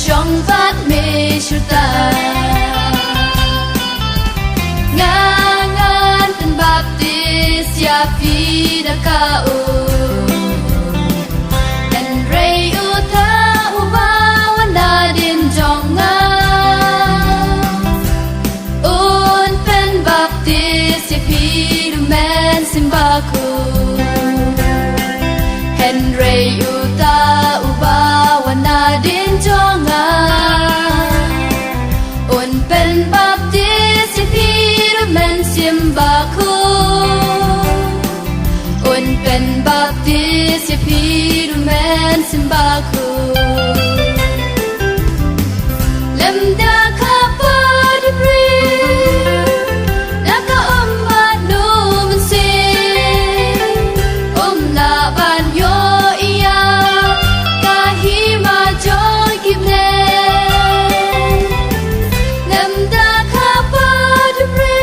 Trong phát mê chu ta ngangan ten baptis ya phi da ka u en rei u tha u ba wana din jong nga un pen baptis ya phi du men simba ku en rei u ta u ba wana din jong Baku un pen baptis ya phi du men simbaku lemda ka pa di pri na ka umma nu men se la ban yo iya ka hi ma jo kibne lemda ka pa di pri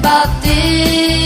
Baptist